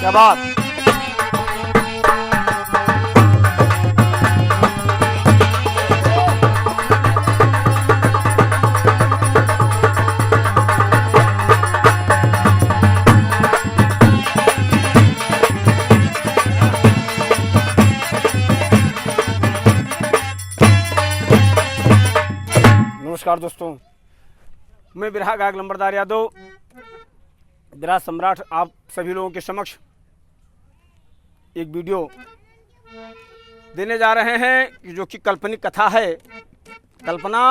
क्या बात। नमस्कार दोस्तों, मैं बिरहा गायक लंबरदार यादव बिरहा सम्राट आप सभी लोगों के समक्ष एक वीडियो देने जा रहे हैं जो कि काल्पनिक कथा है। कल्पना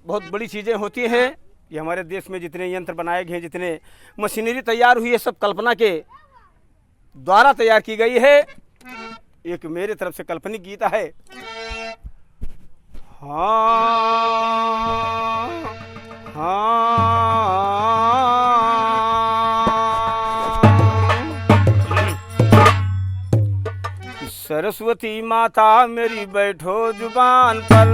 बहुत बड़ी चीज़ें होती हैं। ये हमारे देश में जितने यंत्र बनाए गए हैं, जितने मशीनरी तैयार हुई है, सब कल्पना के द्वारा तैयार की गई है। एक मेरे तरफ से काल्पनिक गीत है। हाँ हाँ सरस्वती माता मेरी बैठो जुबान पर,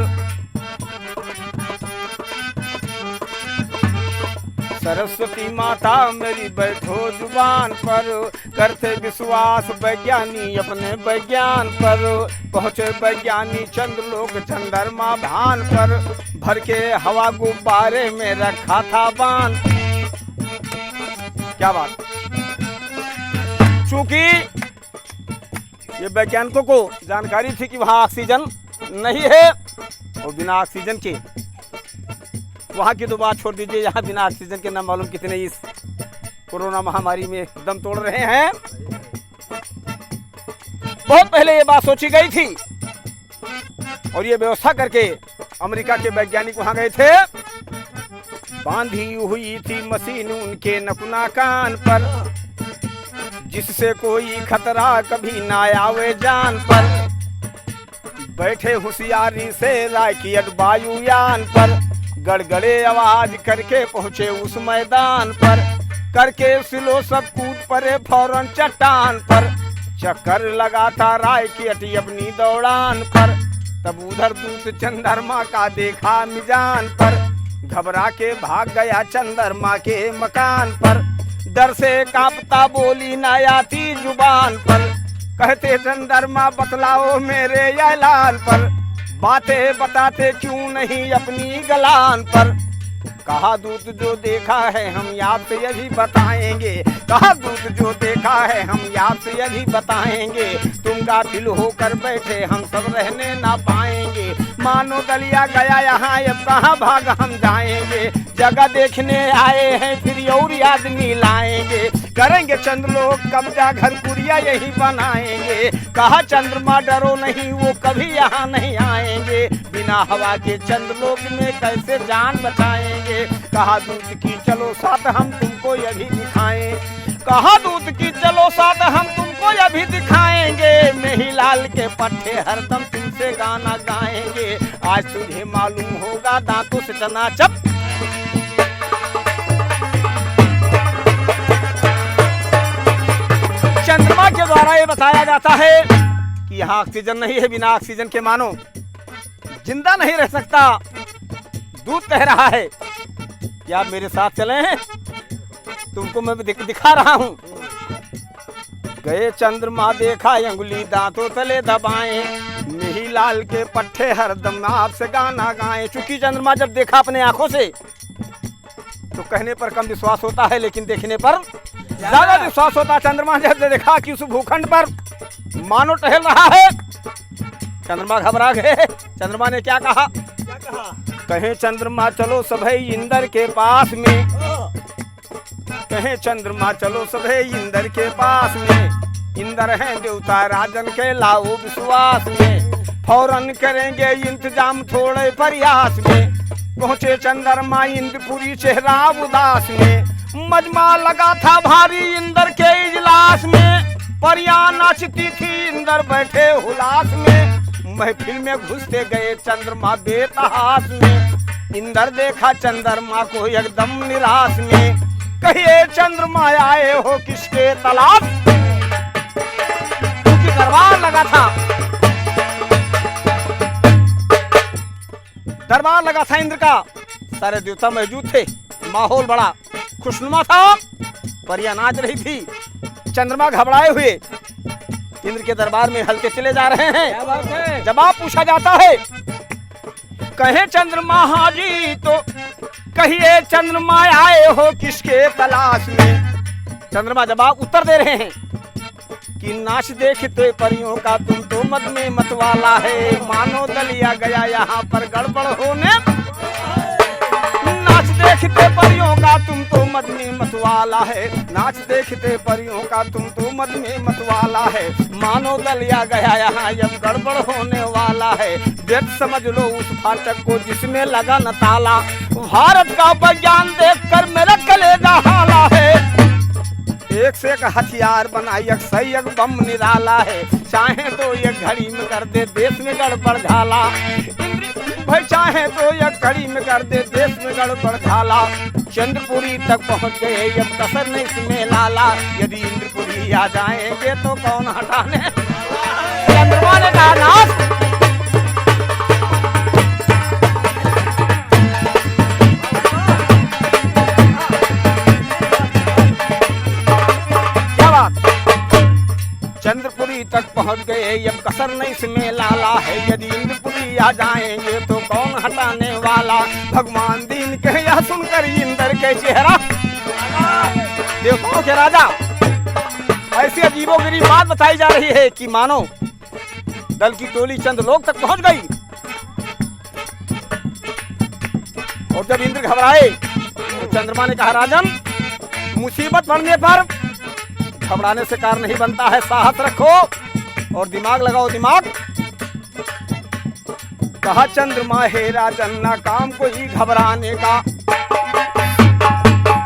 सरस्वती माता मेरी बैठो जुबान पर, करते विश्वास वैज्ञानी अपने विज्ञान पर, पहुँचे वैज्ञानी चंद्रलोक चंद्रमा भान पर, भर के हवा गुब्बारे में रखा था बांध। क्या बात। चूंकि ये वैज्ञानिकों को जानकारी थी कि वहाँ ऑक्सीजन नहीं है और बिना ऑक्सीजन के वहाँ की तो बात छोड़ दीजिए, यहाँ बिना ऑक्सीजन के न मालूम कितने इस कोरोना महामारी में दम तोड़ रहे हैं। बहुत पहले ये बात सोची गई थी और ये व्यवस्था करके अमेरिका के वैज्ञानिक वहाँ गए थे। बांधी हुई थी मशीन उनके नकुना कान पर, जिससे कोई खतरा कभी ना आवे जान पर, बैठे होशियारी से रॉकेट वायुयान पर, गड़गड़े आवाज करके पहुंचे उस मैदान पर, करके सिलो सब कूद पड़े फौरन चट्टान पर, चक्कर लगाता रॉकेट अपनी दौड़ान पर, तब उधर दूत चंद्रमा का देखा मिजान पर, घबरा के भाग गया चंद्रमा के मकान पर, डर से कांपता बोली ना आती जुबान पर, कहते चंद्रमा बतलाओ मेरे ऐलान पर, बातें बताते क्यों नहीं अपनी गलान पर, कहा दूत जो देखा है हम आपसे यही बताएंगे, कहा दूत जो देखा है हम आपसे यही बताएंगे, तुम गाफिल होकर बैठे हम सब रहने ना पाएंगे, मानो दलिया गया यहाँ अब कहाँ भाग हम जाएंगे, जगह देखने आए हैं फिर और आदमी लाएंगे, करेंगे चंद्रलोक कब्जा घर कुरिया यही बनाएंगे, कहा चंद्रमा डरो नहीं वो कभी यहाँ नहीं आएंगे, बिना हवा के चंद्रलोक में कैसे जान बचाएंगे, कहा दूत की चलो साथ हम तुमको ये भी दिखाएं, कहा दूत की चलो साथ हम तुमको ये भी दिखाएंगे, मेहीलाल के पट्टे हरदम तुमसे गाना गाएंगे, आज तुझे मालूम होगा दांतों से चनाचप। चंद्रमा के द्वारा ये बताया जाता है कि यहाँ ऑक्सीजन नहीं है, बिना ऑक्सीजन के मानो जिंदा नहीं रह सकता। दूत कह रहा है कि आप मेरे साथ चले हैं, तुमको मैं दिखा रहा हूँ। गए चंद्रमा देखा अंगुली दांतों तले दबाए, मेहीलाल के पट्टे हरदम आपसे गाना गाएं। चूंकि चंद्रमा जब देखा अपने आंखों से तो कहने पर कम विश्वास होता है, लेकिन देखने पर ज्यादा विश्वास होता है। चंद्रमा जब देखा कि उस भूखंड पर मानो टहल रहा है, चंद्रमा घबरा गए। चंद्रमा ने क्या कहा? कहे चंद्रमा चलो सभे इंद्र के पास में, कहे चंद्रमा चलो सभे इंद्र के पास में, इंद्र हैं देवता राजन के लाओ विश्वास में, फौरन करेंगे इंतजाम थोड़े प्रयास में। पहुंचे चंद्रमा इंद्रपुरी चेहरा उदास में, मजमा लगा था भारी इंद्र के इजलास में, परिया नाचती थी इंद्र बैठे हुलास में, महफिल में घुसते गए चंद्रमा बेतहास में। इंद्र देखा चंद्रमा को एकदम निराश में, कहिए चंद्रमा आए हो किसके तलाश, क्योंकि दरबार लगा था, दरबार लगा था इंद्र का, सारे देवता मौजूद थे, माहौल बड़ा खुशनुमा था, परियां नाच रही थी। चंद्रमा घबराए हुए इंद्र के दरबार में हलते चले जा रहे हैं। क्या बात है? जवाब पूछा जाता है, कहे चंद्रमा हाजी तो कहिए चंद्रमा आए हो किसके तलाश में। चंद्रमा जवाब उत्तर दे रहे हैं कि नाच देखते परियों का तुम तो मद में मतवाला है, मानो दलिया गया यहाँ पर गड़बड़ होने। नाच देखते परियों का तुम तो मद में मतवाला है, नाच देखते परियों का तुम तो मद में मतवाला है, मानो दलिया गया यहाँ जब गड़बड़ होने वाला है। देख समझ लो उस फाटक को जिसमें लगा न ताला, भारत का विज्ञान देखकर मेरा कलेजा हाला है। एक से एक हथियार बनाई एक सही एक बम निराला है, चाहे तो ये घड़ी में कर दे देश में गड़बड़ झाला। भाई चाहे तो ये घड़ी में कर दे देश में गड़बड़ झाला। चंद्रपुरी तक पहुंच गए अब कसर नहीं इसमें लाला, यदि इंद्रपुरी आ जाएंगे तो कौन हटाने। चंद्रमा ने कहा नाथ चंद्रपुरी तक पहुंच गए अब कसर नहीं इसमें लाला है, यदि इंद्रपुरी आ जाएंगे तो कौन हटाने वाला। भगवान दीन के यह सुनकर इंद्र के चेहरा, देवताओं के राजा, ऐसी अजीबोगरीब बात बताई जा रही है कि मानो दल की टोली चंद्रलोक तक पहुंच गई। और जब इंद्र घबराए तो चंद्रमा ने कहा राजन, मुसीबत पड़ने पर घबराने से कार्य नहीं बनता है, साहस रखो और दिमाग लगाओ दिमाग। कहा चंद्रमा हे राजन ना काम कोई घबराने का।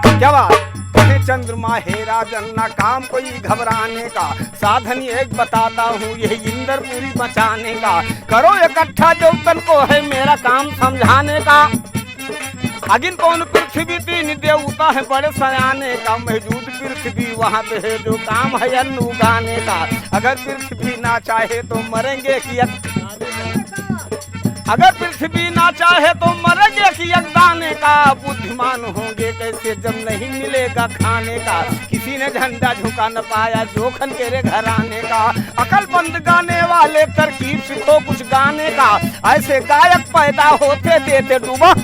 क्या बात? कहे चंद्रमा हे राजन ना काम कोई घबराने का, साधन एक बताता हूँ यही इंद्रपुरी बचाने का। करो इकट्ठा जो तन को है मेरा काम समझाने का। अगिन कौन पृथ्वी तीन देवता है बड़े सयाने का, मौजूद पृथ्वी वहाँ पे है जो काम है अन्न उगाने का। अगर पृथ्वी ना चाहे तो मरेंगे कि अगर पृथ्वी ना चाहे तो मरेंगे कि दाने का। बुद्धिमान होंगे कैसे जब नहीं मिलेगा खाने का, किसी ने झंडा झुका न पाया जोखन के रे घराने का। अकलमंद गाने वाले तरकीब सीखो कुछ गाने का, ऐसे गायक पैदा होते देते डूबा।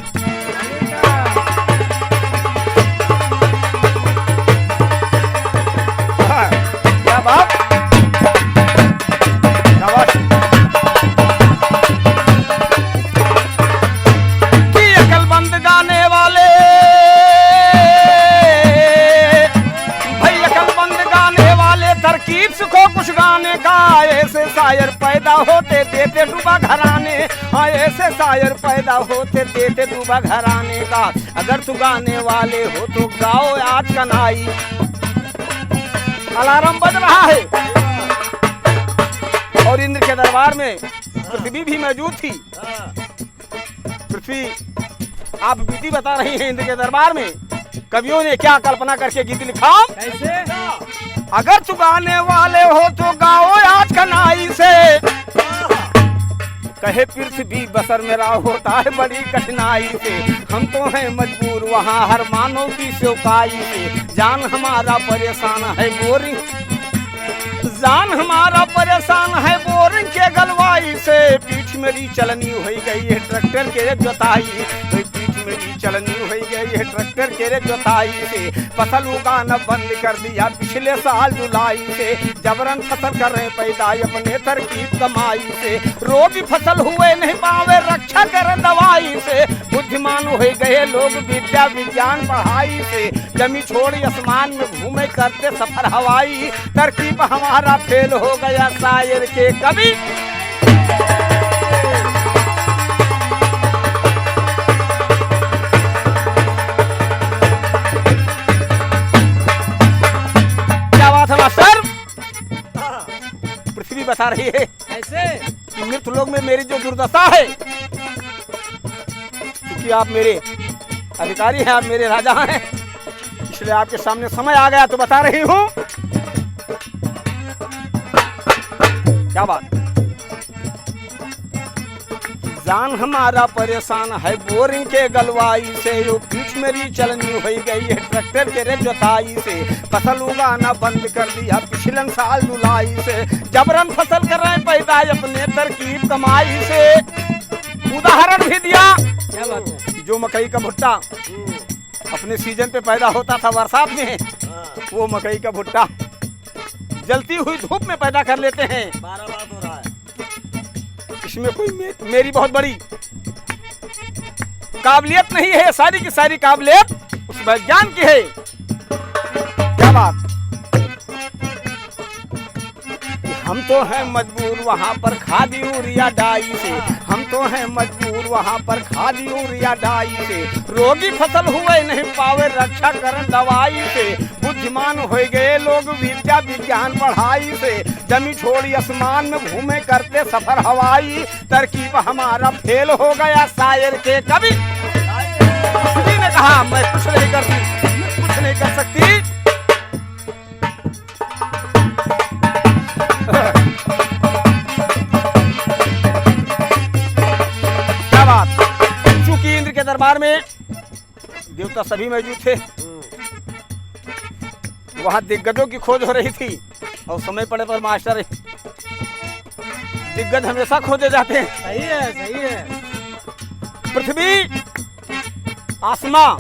क्या बात? कि अकलमंद गाने वाले भाई, अकलमंद गाने वाले तरकीब सीखो कुछ गाने का। ऐसे शायर पैदा होते देते डूबा घराने, हाँ ऐसे शायर पैदा होते देते डूबा घराने का। अगर तू गाने वाले हो तो गाओ आज कन्हाई। अलार्म बज रहा है और इंद्र के दरबार में पृथ्वी भी मौजूद थी। पृथ्वी आप गीति बता रही हैं इंद्र के दरबार में। कवियों ने क्या कल्पना करके गीत लिखा? कैसे? अगर तू गाने वाले हो तो गाओ आज कन्हाई से। कहे पृथ्वी बसर मेरा होता है बड़ी कठिनाई से, हम तो हैं मजबूर वहाँ हर मानव की सेवकाई से। जान हमारा परेशान है बोरिंग, जान हमारा परेशान है बोरिंग के गलवाई से। पीठ मेरी चलनी हो गई है ट्रैक्टर के जोताई, पीठ मेरी चलनी हो गई है ट्रैक्टर के जोताई से। फसल उगाना बंद कर दिया पिछले साल जुलाई से, जबरन फसल कर रहे पैदा अपने तरकीब कमाई से। रोगी फसल हुए नहीं पावे रक्षा कर दवाई से, बुद्धिमान हो गए लोग विद्या विज्ञान पढ़ाई से। जमी छोड़ आसमान में घूमे करते सफर हवाई, तरकीब हमारा फेल हो गया शायर के कवि। क्या बात है मास्टर? पृथ्वी बता रही है कैसे? कि मृत लोग में मेरी जो दुर्दशा है, क्योंकि आप मेरे अधिकारी हैं, आप मेरे राजा हैं, इसलिए आपके सामने समय आ गया तो बता रही हूं। क्या बात? जान हमारा परेशान है बोरिंग के गलवाई से, यो पीठ मेरी चलनी हो गई है ट्रैक्टर के रे जोताई से। फसल उगाना बंद कर दिया पिछले साल जुलाई से, जबरन फसल कर रहे पैदा अपने तरकीब कमाई से। उदाहरण भी दिया, क्या बात है? जो मकई का भुट्टा अपने सीजन पे पैदा होता था बरसात में, वो मकई का भुट्टा जलती हुई धूप में पैदा कर लेते हैं। 12 बात हो रहा है। इसमें कोई मेरी बहुत बड़ी काबिलियत नहीं है, सारी की सारी काबिलियत उस विज्ञान की है। क्या बात, हम तो हैं मजबूर वहाँ पर खाद यूरिया डाई से, हम तो हैं मजबूर वहाँ पर खाद यूरिया डाई से। रोगी फसल हुए नहीं पावे रक्षा करन दवाई से, बुद्धिमान हो गए लोग विद्या विज्ञान पढ़ाई से। जमी छोड़ी आसमान में घूमे करते सफर हवाई, तरकीब हमारा फेल हो गया शायर के कवि। किसी ने कहा मैं कुछ नहीं करती, मैं कुछ नहीं कर सकती। क्या बात, चूंकि इंद्र के दरबार में देवता सभी मौजूद थे, वहां दिग्गजों की खोज हो रही थी और समय पड़े पर मास्टर दिग्गज हमेशा खोजे जाते हैं। सही है, सही है। पृथ्वी, आसमां,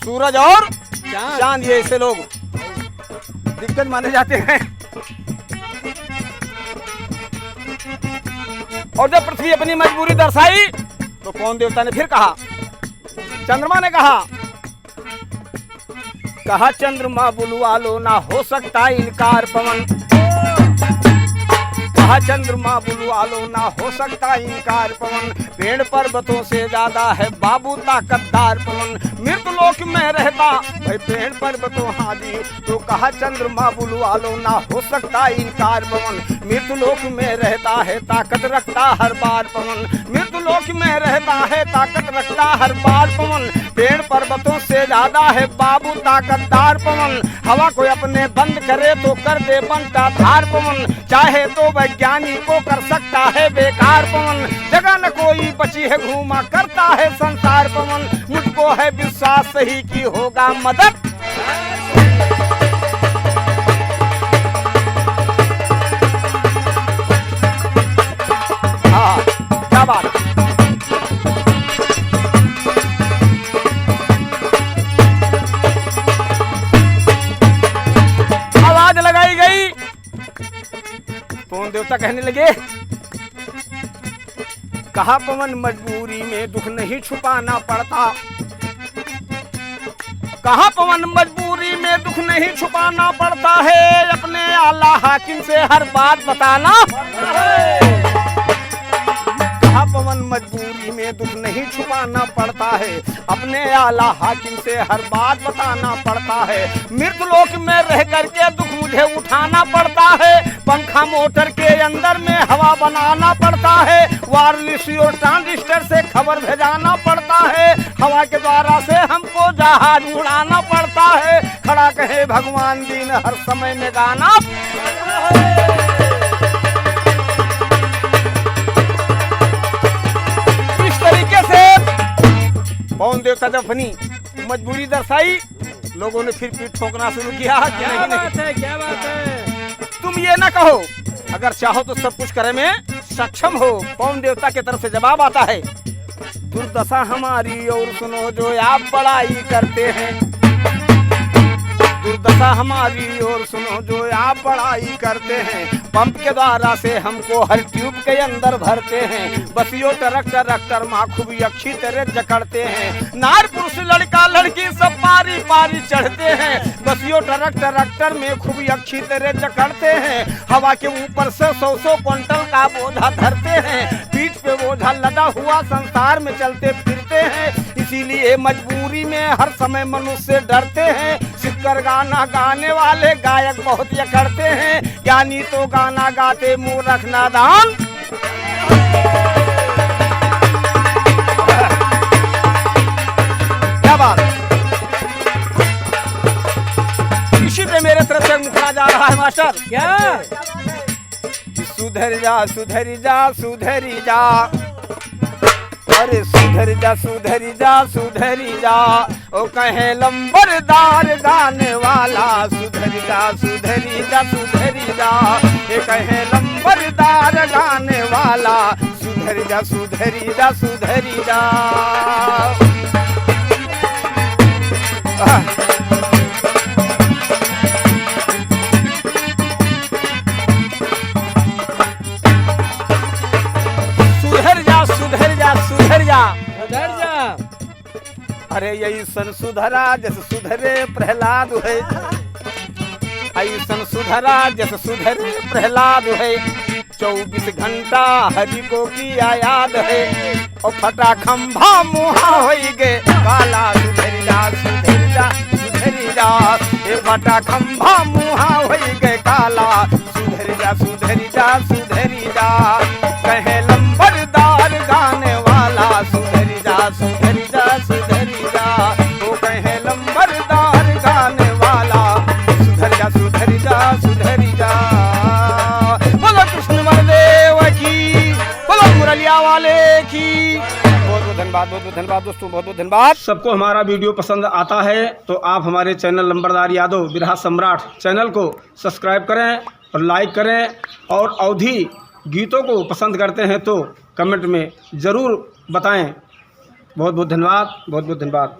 सूरज और चांद, ये ऐसे लोग दिग्गज माने जाते हैं। और जब पृथ्वी अपनी मजबूरी दर्शाई तो कौन देवता ने फिर कहा, चंद्रमा ने कहा चंद्रमा बुलवा लो ना हो सकता इनकार पवन, कहा चंद्रमा बुलवा लो ना हो सकता इनकार पवन। पेड़ पर्वतों से ज्यादा है बाबू ताकतदार पवन, मृतलोक में रहता भाई पेड़ पर्वतों हाजी। तो कहा चंद्रमा बुलवा लो ना हो सकता इनकार पवन, मृतलोक में रहता है ताकत रखता हर बार पवन, मृतलोक में रहता है ताकत रखता हर बार पवन। पेड़ पर्वतों से ज्यादा है बाबू ताकतदार पवन, हवा को अपने बंद करे तो कर दे बनता धार पवन। चाहे तो वैज्ञानिक को कर सकता है बेकार पवन, जगह न कोई बची है घूमा करता है संसार पवन। मुझको है विश्वास सही की होगा मदद, हाँ क्या बात। आवाज लगाई गई, कौन देवता कहने लगे, कहा पवन मजबूरी में दुख नहीं छुपाना पड़ता, कहा पवन मजबूरी में दुख नहीं छुपाना पड़ता है, अपने आला हाकिम से हर बात बताना पड़ता है। कहा पवन मजबूरी में दुख नहीं छुपाना पड़ता है, अपने आला हाकिम से हर बात बताना पड़ता है। मृतलोक में रह करके दुख मुझे उठाना पड़ता है, पंखा मोटर के अंदर में हवा बनाना पड़ता है, वायरलेस और ट्रांजिस्टर से खबर भेजाना पड़ता है, हवा के द्वारा से हमको जहाज उड़ाना पड़ता है। खड़ा कहे भगवान दिन हर समय में गाना। इस तरीके से पवन देवता जब अपनी मजबूरी दर्शाई, लोगों ने फिर पीठ ठोकना शुरू किया। क्या बात है, क्या बात है। तुम ये ना कहो अगर चाहो तो सब कुछ करे में सक्षम हो। पवन देवता की तरफ से जवाब आता है, दुर्दशा हमारी और सुनो जो आप बड़ाई करते हैं, दुर्दशा हमारी और सुनो जो आप पढ़ाई करते हैं। पंप के द्वारा से हमको हर ट्यूब के अंदर भरते हैं, बसियो ट्रैक्टर ट्रैक्टर माँ खूब अच्छी तरह जकड़ते हैं। नार पुरुष लड़का लड़की सब पारी पारी चढ़ते हैं, बसियो ट्रैक्टर ट्रैक्टर में खूब अच्छी तरह जकड़ते हैं। हवा के ऊपर से 100 क्विंटल का बोझा धरते हैं, पीठ पे बोझा लदा हुआ संसार में चलते फिरते हैं। इसीलिए मजबूरी में हर समय मनुष्य डरते हैं। सिक्कर गाना गाने वाले गायक बहुत ये करते हैं, ज्ञानी तो गाना गाते मूर्ख नादान। क्या बात। इसी पे मेरे तरफ से मुखड़ा जा रहा है मास्टर। क्या सुधर जा सुधर जा सुधरी जा, अरे सुधर जा सुधरी जा सुधरी जा, ओ कहे लंबरदार गाने वाला, सुधर जा सुधरी जा सुधरी जा, ये कहे लंबरदार गाने वाला, सुधर जा सुधरी जा सुधरी जा। सुधर जा सुधर जा सुधर जा, उधर जा। अरे यही सन सुधरा जैसे सुधरे प्रहलाद है, ऐसन सुधरा जैसे सुधरे प्रहलाद है, 24 घंटा हरि को किया याद है, और फटा खंभा मुहा हो गे काला, सुधर जा सुधर जा सुधर जा, ये फटा खंभा मुहा हो गे काला, सुधर जा सुधर जा सुधर जा, कहे लंबरदार गाने वाला, सुधर जा सुधर जा सुधर जा, वो कहे लंबरदार गाने वाला, सुधर जा सुधर जा सुधर जा। बोलो कृष्ण बलदेव की, बोलो मुरलिया वाले की। बहुत बहुत धन्यवाद, बहुत बहुत धन्यवाद दोस्तों, बहुत बहुत धन्यवाद। सबको हमारा वीडियो पसंद आता है तो आप हमारे चैनल लंबरदार यादव बिरहा सम्राट चैनल को सब्सक्राइब करें और लाइक करें, और अवधी गीतों को पसंद करते हैं तो कमेंट में ज़रूर बताएं। बहुत बहुत धन्यवाद, बहुत बहुत धन्यवाद।